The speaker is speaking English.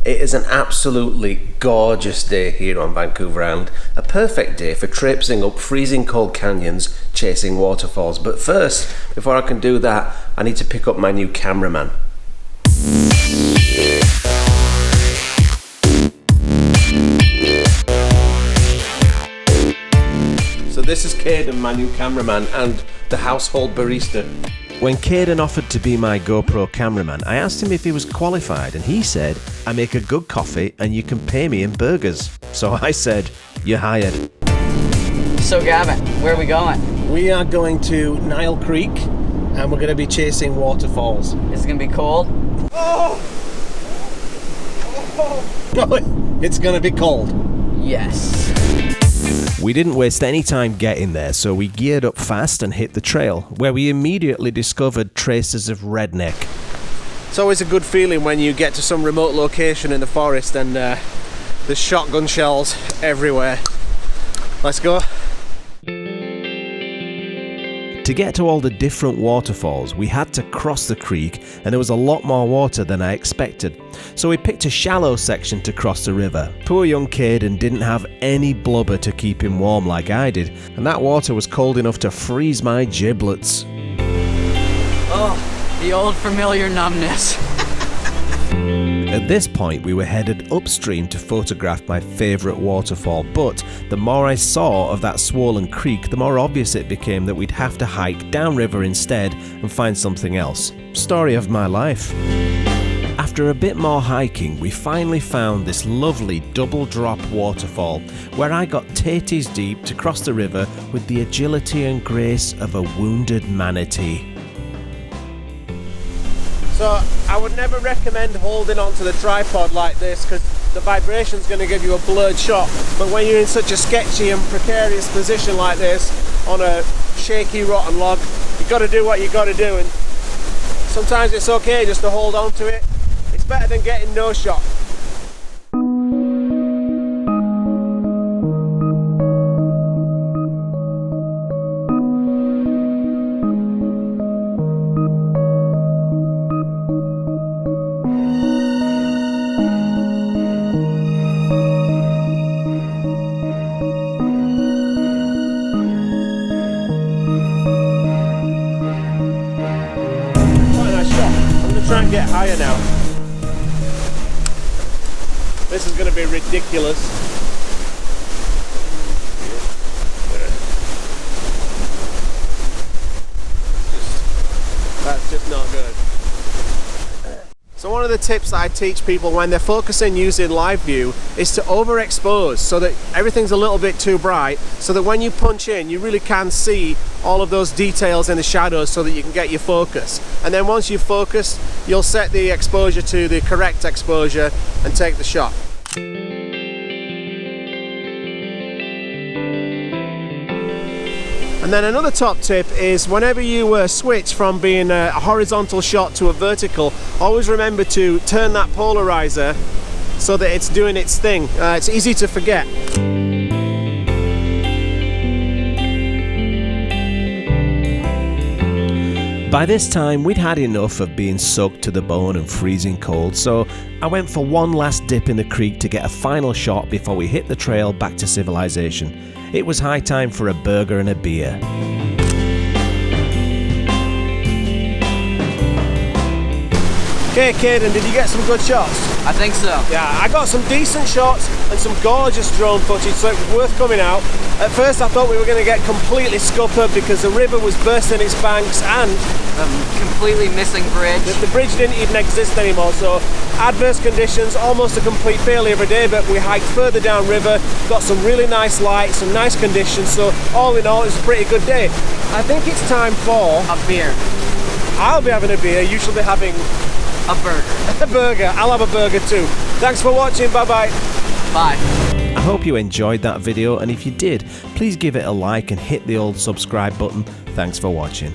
It is an absolutely gorgeous day here on Vancouver Island, a perfect day for traipsing up freezing cold canyons, chasing waterfalls. But first, before I can do that, I need to pick up my new cameraman. So this is Cayden, my new cameraman and the household barista. When Cayden offered to be my GoPro cameraman, I asked him if he was qualified, and he said, I make a good coffee and you can pay me in burgers. So I said, you're hired. So Gavin, where are we going? We are going to Nile Creek and we're going to be chasing waterfalls. Is it going to be cold? Oh! It's going to be cold. Yes. We didn't waste any time getting there, so we geared up fast and hit the trail, where we immediately discovered traces of redneck. It's always a good feeling when you get to some remote location in the forest and there's shotgun shells everywhere. Let's go. To get to all the different waterfalls, we had to cross the creek, and there was a lot more water than I expected. So we picked a shallow section to cross the river. Poor young Cayden didn't have any blubber to keep him warm like I did, and that water was cold enough to freeze my giblets. Oh, the old familiar numbness. At this point, we were headed upstream to photograph my favourite waterfall, but the more I saw of that swollen creek, the more obvious it became that we'd have to hike downriver instead and find something else. Story of my life. After a bit more hiking, we finally found this lovely double drop waterfall where I got taties deep to cross the river with the agility and grace of a wounded manatee. So I would never recommend holding onto the tripod like this because the vibration's going to give you a blurred shot. But when you're in such a sketchy and precarious position like this on a shaky rotten log, you've got to do what you've got to do, and sometimes it's okay just to hold on to it. It's better than getting no shot. Try and get higher now. This is going to be ridiculous. That's just not good. So one of the tips I teach people when they're focusing using live view is to overexpose so that everything's a little bit too bright, so that when you punch in you really can see all of those details in the shadows so that you can get your focus. And then once you've focused, you'll set the exposure to the correct exposure and take the shot. And then another top tip is whenever you switch from being a horizontal shot to a vertical, always remember to turn that polarizer so that it's doing its thing. It's easy to forget. By this time, we'd had enough of being soaked to the bone and freezing cold, so I went for one last dip in the creek to get a final shot before we hit the trail back to civilization. It was high time for a burger and a beer. Okay, Cayden, did you get some good shots? I think so. Yeah, I got some decent shots and some gorgeous drone footage, so it was worth coming out. At first I thought we were going to get completely scuppered because the river was bursting its banks and completely missing bridge. The bridge didn't even exist anymore, so adverse conditions, almost a complete failure of a day, but we hiked further down river, got some really nice light, some nice conditions, so all in all it was a pretty good day. I think it's time for a beer. I'll be having a beer, you shall be having a burger. A burger. I'll have a burger too. Thanks for watching. Bye-bye. Bye. I hope you enjoyed that video, and if you did, please give it a like and hit the old subscribe button. Thanks for watching.